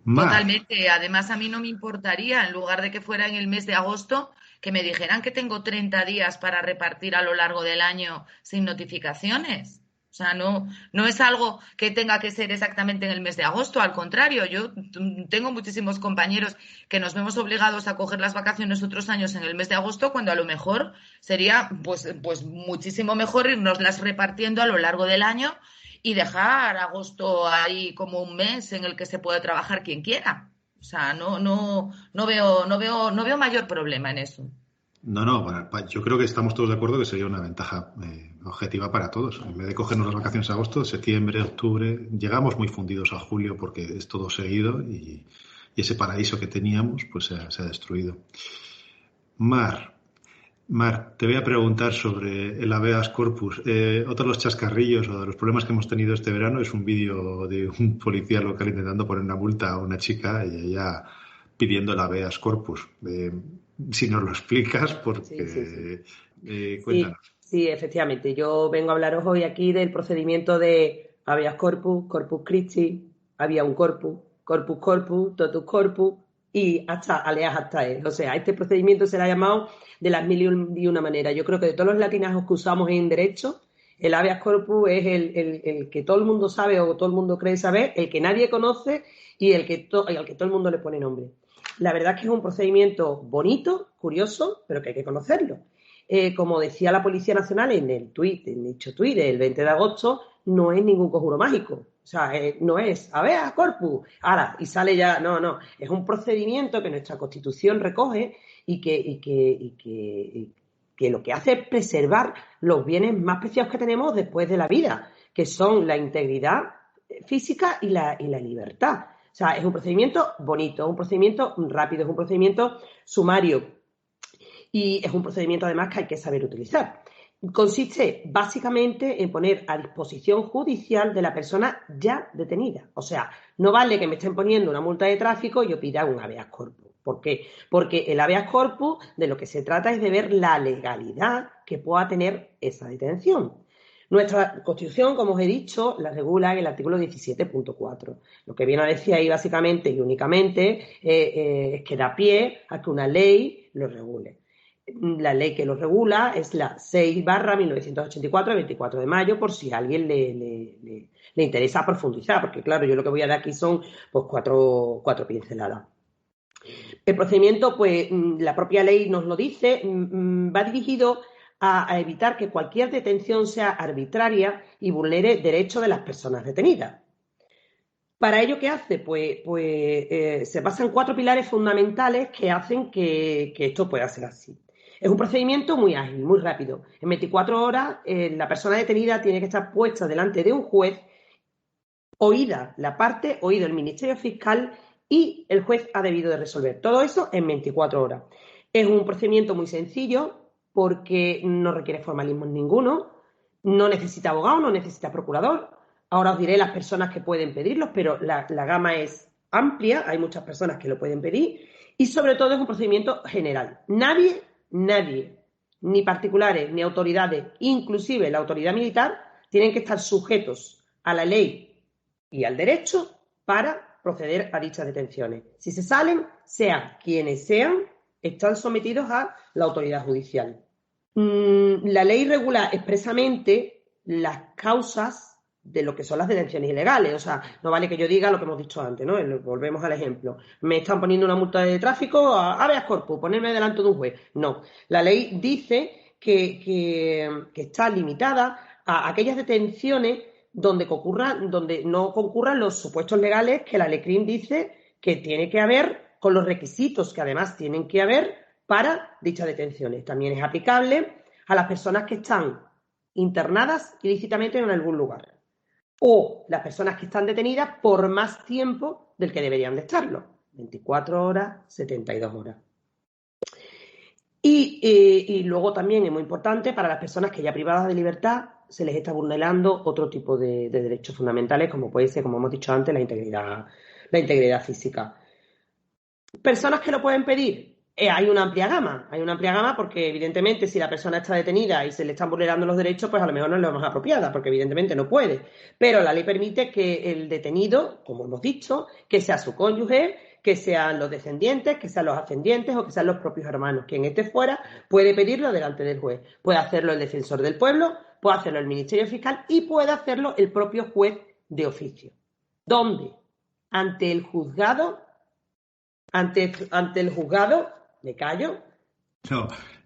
Totalmente. Además, a mí no me importaría, en lugar de que fuera en el mes de agosto, que me dijeran que tengo 30 días para repartir a lo largo del año sin notificaciones. O sea, no es algo que tenga que ser exactamente en el mes de agosto. Al contrario, yo tengo muchísimos compañeros que nos vemos obligados a coger las vacaciones otros años en el mes de agosto, cuando a lo mejor sería pues muchísimo mejor irnoslas repartiendo a lo largo del año y dejar agosto ahí como un mes en el que se puede trabajar quien quiera. O sea, no veo mayor problema en eso. No, yo creo que estamos todos de acuerdo que sería una ventaja objetiva para todos. En vez de cogernos las vacaciones a agosto, septiembre, octubre, llegamos muy fundidos a julio porque es todo seguido y ese paraíso que teníamos pues se ha destruido. Mar, te voy a preguntar sobre el habeas corpus. Otro de los chascarrillos o de los problemas que hemos tenido este verano es un vídeo de un policía local intentando poner una multa a una chica y ella pidiendo el habeas corpus. Si nos lo explicas, porque cuéntanos. Sí, efectivamente. Yo vengo a hablaros hoy aquí del procedimiento de habeas corpus, corpus Christi, había un corpus, totus corpus y hasta aleas hasta él. O sea, este procedimiento se le ha llamado de las mil y una maneras. Yo creo que de todos los latinajos que usamos en derecho, el habeas corpus es el que todo el mundo sabe o todo el mundo cree saber, el que nadie conoce y al que todo el mundo le pone nombre. La verdad es que es un procedimiento bonito, curioso, pero que hay que conocerlo. Como decía la Policía Nacional en dicho tuit del 20 de agosto, no es ningún conjuro mágico. O sea, no es habeas corpus, ahora, y sale ya, no. Es un procedimiento que nuestra Constitución recoge y que que lo que hace es preservar los bienes más preciados que tenemos después de la vida, que son la integridad física y la libertad. O sea, es un procedimiento bonito, es un procedimiento rápido, es un procedimiento sumario y es un procedimiento además que hay que saber utilizar. Consiste básicamente en poner a disposición judicial de la persona ya detenida. O sea, no vale que me estén poniendo una multa de tráfico y yo pida un habeas corpus. ¿Por qué? Porque el habeas corpus de lo que se trata es de ver la legalidad que pueda tener esa detención. Nuestra Constitución, como os he dicho, la regula en el artículo 17.4. Lo que viene a decir ahí básicamente y únicamente es que da pie a que una ley lo regule. La ley que lo regula es la 6/1984, de 24 de mayo, por si a alguien le interesa profundizar, porque claro, yo lo que voy a dar aquí son pues cuatro pinceladas. El procedimiento, pues la propia ley nos lo dice, va dirigido a evitar que cualquier detención sea arbitraria y vulnere derechos de las personas detenidas. ¿Para ello qué hace? Pues se basa en 4 pilares fundamentales que hacen que esto pueda ser así. Es un procedimiento muy ágil, muy rápido. En 24 horas la persona detenida tiene que estar puesta delante de un juez, oída la parte, oído el Ministerio Fiscal y el juez ha debido de resolver. Todo eso en 24 horas. Es un procedimiento muy sencillo porque no requiere formalismo ninguno, no necesita abogado, no necesita procurador. Ahora os diré las personas que pueden pedirlos, pero la gama es amplia, hay muchas personas que lo pueden pedir y sobre todo es un procedimiento general. Nadie, ni particulares, ni autoridades, inclusive la autoridad militar, tienen que estar sujetos a la ley y al derecho para proceder a dichas detenciones. Si se salen, sean quienes sean, están sometidos a la autoridad judicial. La ley regula expresamente las causas de lo que son las detenciones ilegales. O sea, no vale que yo diga lo que hemos dicho antes, ¿no? Volvemos al ejemplo. Me están poniendo una multa de tráfico, habeas corpus, ponerme delante de un juez. No. La ley dice que está limitada a aquellas detenciones donde no concurran los supuestos legales que la LECRIM dice que tiene que haber, con los requisitos que además tienen que haber para dichas detenciones. También es aplicable a las personas que están internadas ilícitamente en algún lugar o las personas que están detenidas por más tiempo del que deberían de estarlo, 24 horas, 72 horas. Y luego también es muy importante para las personas que ya privadas de libertad se les está vulnerando otro tipo de derechos fundamentales, como puede ser, como hemos dicho antes, la integridad física. ¿Personas que lo pueden pedir? Hay una amplia gama porque evidentemente si la persona está detenida y se le están vulnerando los derechos, pues a lo mejor no es lo más apropiada, porque evidentemente no puede. Pero la ley permite que el detenido, como hemos dicho, que sea su cónyuge, que sean los descendientes, que sean los ascendientes o que sean los propios hermanos. Quien esté fuera puede pedirlo delante del juez. Puede hacerlo el defensor del pueblo, puede hacerlo el Ministerio Fiscal y puede hacerlo el propio juez de oficio. ¿Dónde? Ante el juzgado. Ante el juzgado, ¿me callo?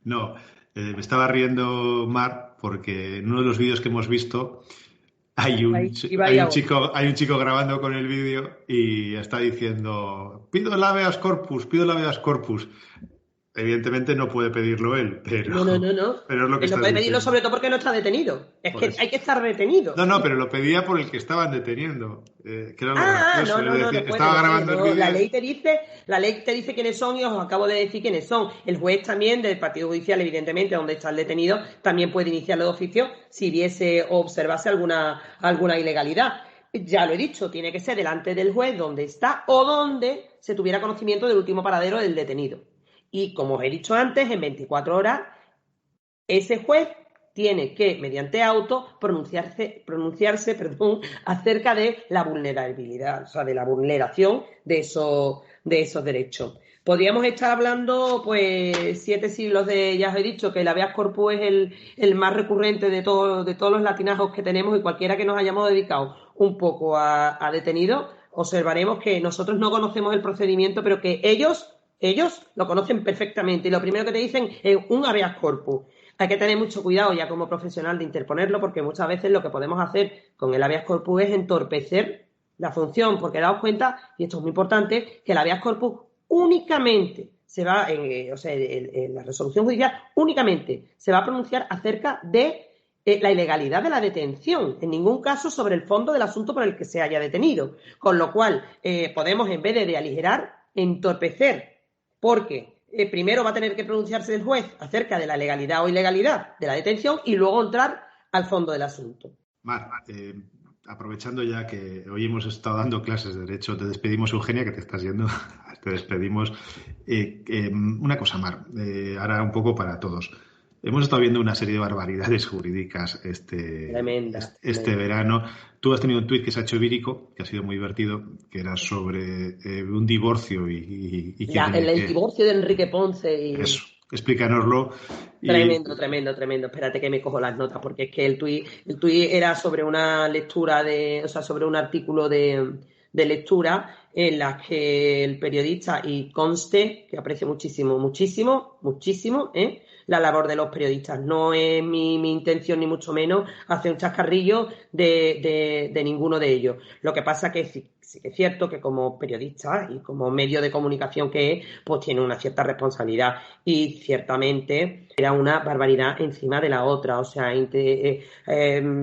No. Me estaba riendo, Mar, porque en uno de los vídeos que hemos visto hay un chico grabando con el vídeo y está diciendo pido el habeas corpus. Evidentemente no puede pedirlo él, pero... No. Pero es lo que él está no puede pedirlo diciendo. sobre todo porque no está detenido. Es Por que eso. hay que estar detenido. No, pero lo pedía por el que estaban deteniendo. Que era lo gracioso. No puede, estaba grabando el vídeo. La ley te dice quiénes son y os acabo de decir quiénes son. El juez también del partido judicial, evidentemente, donde está el detenido, también puede iniciarlo de oficio si viese o observase alguna ilegalidad. Ya lo he dicho, tiene que ser delante del juez donde está o donde se tuviera conocimiento del último paradero del detenido. Y como os he dicho antes, en 24 horas, ese juez tiene que, mediante auto, pronunciarse acerca de la vulnerabilidad, o sea, de la vulneración de esos derechos. Podríamos estar hablando, pues, 7 siglos ya os he dicho que el habeas corpus es el más recurrente de todos los latinajos que tenemos y cualquiera que nos hayamos dedicado un poco a detenidos, observaremos que nosotros no conocemos el procedimiento, pero que ellos lo conocen perfectamente y lo primero que te dicen es un habeas corpus. Hay que tener mucho cuidado ya como profesional de interponerlo porque muchas veces lo que podemos hacer con el habeas corpus es entorpecer la función, porque daos cuenta, y esto es muy importante, que el habeas corpus únicamente en la resolución judicial únicamente se va a pronunciar acerca de la ilegalidad de la detención, en ningún caso sobre el fondo del asunto por el que se haya detenido. Con lo cual, podemos, en vez de aligerar, entorpecer, porque primero va a tener que pronunciarse el juez acerca de la legalidad o ilegalidad de la detención y luego entrar al fondo del asunto. Mar, aprovechando ya que hoy hemos estado dando clases de Derecho, te despedimos, Eugenia, que te estás yendo, te despedimos. Una cosa, Mar, ahora un poco para todos. Hemos estado viendo una serie de barbaridades jurídicas este verano. Tú has tenido un tuit que se ha hecho vírico, que ha sido muy divertido, que era sobre un divorcio y el divorcio de Enrique Ponce y... Eso, explícanoslo. Tremendo. Espérate que me cojo las notas, porque es que el tuit era sobre una lectura sobre un artículo de lectura en la que el periodista, y conste que aprecio muchísimo, la labor de los periodistas. No es mi intención, ni mucho menos, hacer un chascarrillo de ninguno de ellos. Lo que pasa que sí que es cierto que como periodista y como medio de comunicación que es, pues tiene una cierta responsabilidad. Y ciertamente era una barbaridad encima de la otra. O sea,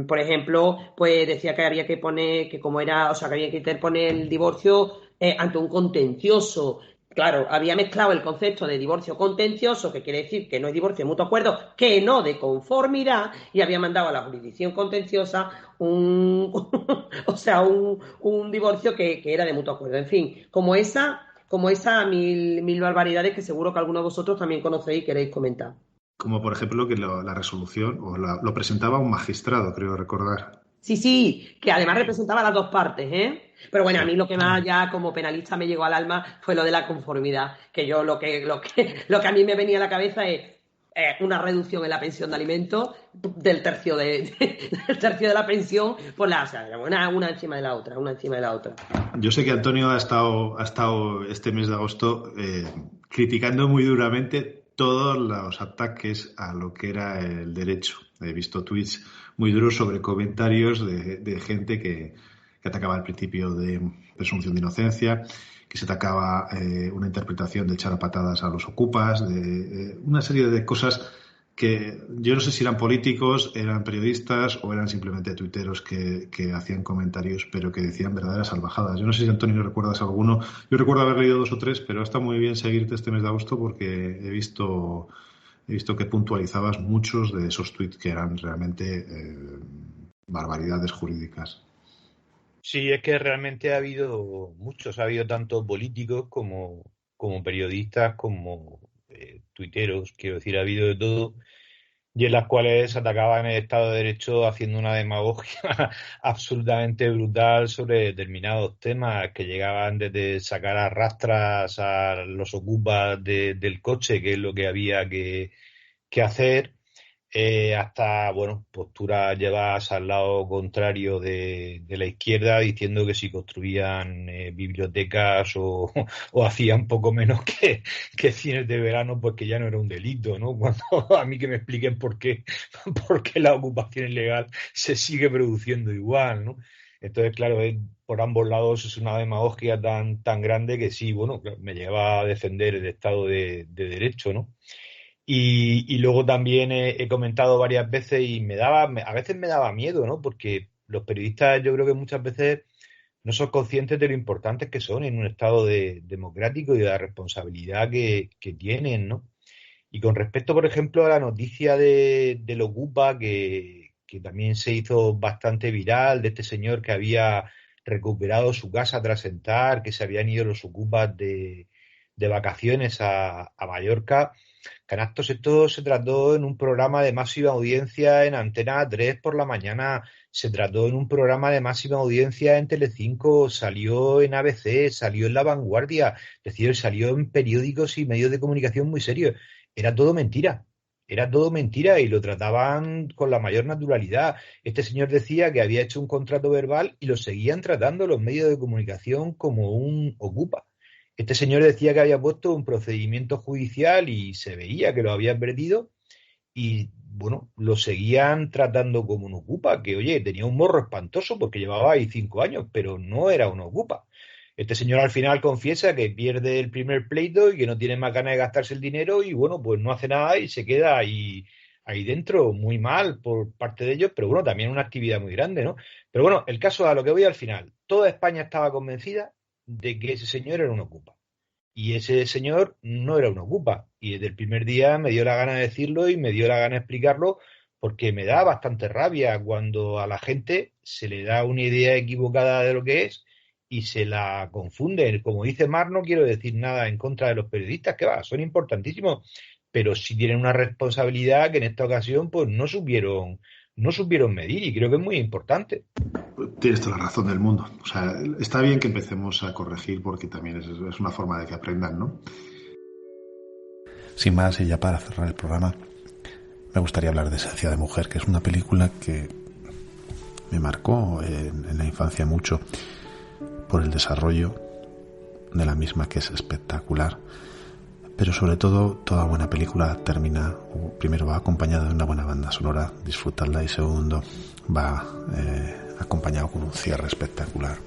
por ejemplo, pues decía que había que poner, que había que interponer el divorcio ante un contencioso. Claro, había mezclado el concepto de divorcio contencioso, que quiere decir que no es divorcio de mutuo acuerdo, que no de conformidad, y había mandado a la jurisdicción contenciosa un divorcio que era de mutuo acuerdo. En fin, como esa mil barbaridades que seguro que alguno de vosotros también conocéis y queréis comentar. Como por ejemplo que la resolución lo presentaba un magistrado, creo recordar. Sí, que además representaba las dos partes, ¿eh? Pero bueno, a mí lo que más ya como penalista me llegó al alma fue lo de la conformidad, que yo lo que a mí me venía a la cabeza es una reducción en la pensión de alimentos del tercio de la pensión, una encima de la otra. Yo sé que Antonio ha estado este mes de agosto criticando muy duramente todos los ataques a lo que era el derecho. He visto tweets muy duros sobre comentarios de gente que atacaba el principio de presunción de inocencia, que se atacaba una interpretación de echar a patadas a los ocupas, de una serie de cosas que yo no sé si eran políticos, eran periodistas o eran simplemente tuiteros que hacían comentarios, pero que decían verdaderas salvajadas. Yo no sé si, Antonio, recuerdas alguno. Yo recuerdo haber leído 2 o 3, pero está muy bien seguirte este mes de agosto porque he visto que puntualizabas muchos de esos tuits que eran realmente barbaridades jurídicas. Sí, es que realmente ha habido muchos, ha habido tanto políticos como periodistas, como tuiteros, quiero decir, ha habido de todo, y en las cuales atacaban el Estado de Derecho haciendo una demagogia absolutamente brutal sobre determinados temas que llegaban desde sacar a rastras a los ocupas del coche, que es lo que había que hacer, hasta, posturas llevadas al lado contrario de la izquierda, diciendo que si construían bibliotecas o hacían poco menos que cines de verano, pues que ya no era un delito, ¿no? Cuando a mí que me expliquen por qué la ocupación ilegal se sigue produciendo igual, ¿no? Entonces, claro, por ambos lados es una demagogia tan grande que sí, me lleva a defender el Estado de Derecho, ¿no? Y luego también he comentado varias veces y a veces me daba miedo, ¿no? Porque los periodistas yo creo que muchas veces no son conscientes de lo importantes que son en un Estado democrático y de la responsabilidad que tienen, ¿no? Y con respecto, por ejemplo, a la noticia del Ocupa, que también se hizo bastante viral, de este señor que había recuperado su casa tras entrar, que se habían ido los Ocupas de vacaciones a Mallorca. Canastos, esto se trató en un programa de máxima audiencia en Antena 3 por la mañana, se trató en un programa de máxima audiencia en Telecinco, salió en ABC, salió en La Vanguardia, es decir, salió en periódicos y medios de comunicación muy serios. Era todo mentira y lo trataban con la mayor naturalidad. Este señor decía que había hecho un contrato verbal y lo seguían tratando los medios de comunicación como un ocupa. Este señor decía que había puesto un procedimiento judicial y se veía que lo había perdido y, lo seguían tratando como un ocupa, que, oye, tenía un morro espantoso porque llevaba ahí 5 años, pero no era un ocupa. Este señor al final confiesa que pierde el primer pleito y que no tiene más ganas de gastarse el dinero y bueno, pues no hace nada y se queda ahí dentro, muy mal por parte de ellos, pero bueno, también una actividad muy grande, ¿no? Pero bueno, el caso a lo que voy al final, toda España estaba convencida de que ese señor era un ocupa. Y ese señor no era un ocupa. Y desde el primer día me dio la gana de decirlo y me dio la gana de explicarlo, porque me da bastante rabia cuando a la gente se le da una idea equivocada de lo que es y se la confunde. Como dice Mar, no quiero decir nada en contra de los periodistas, que va, son importantísimos, pero sí tienen una responsabilidad que en esta ocasión pues no supieron medir, y creo que es muy importante. Tienes toda la razón del mundo. O sea, está bien que empecemos a corregir porque también es una forma de que aprendan, ¿no? Sin más, y ya para cerrar el programa, me gustaría hablar de Esencia de Mujer, que es una película que me marcó en la infancia mucho por el desarrollo de la misma, que es espectacular. Pero sobre todo, toda buena película termina, primero va acompañada de una buena banda sonora, disfrutarla, y segundo, va acompañado con un cierre espectacular.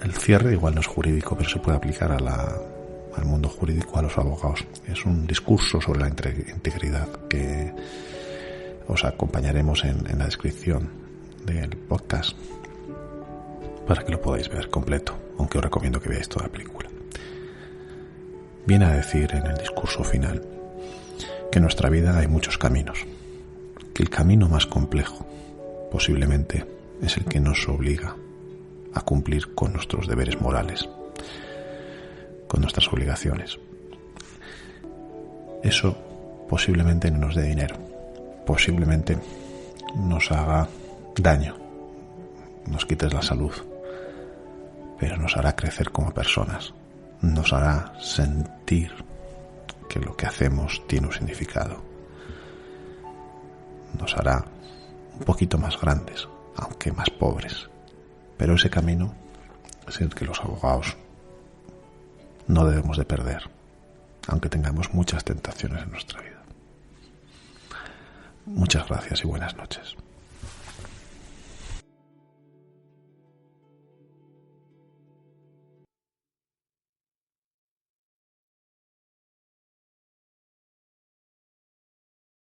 El cierre igual no es jurídico, pero se puede aplicar al mundo jurídico, a los abogados. Es un discurso sobre la integridad que os acompañaremos en la descripción del podcast para que lo podáis ver completo, aunque os recomiendo que veáis toda la película. Viene a decir en el discurso final que en nuestra vida hay muchos caminos, que el camino más complejo posiblemente es el que nos obliga a cumplir con nuestros deberes morales, con nuestras obligaciones. Eso posiblemente no nos dé dinero, posiblemente nos haga daño, nos quites la salud, pero nos hará crecer como personas, nos hará sentir que lo que hacemos tiene un significado, nos hará un poquito más grandes, aunque más pobres, pero ese camino es el que los abogados no debemos de perder, aunque tengamos muchas tentaciones en nuestra vida. Muchas gracias y buenas noches.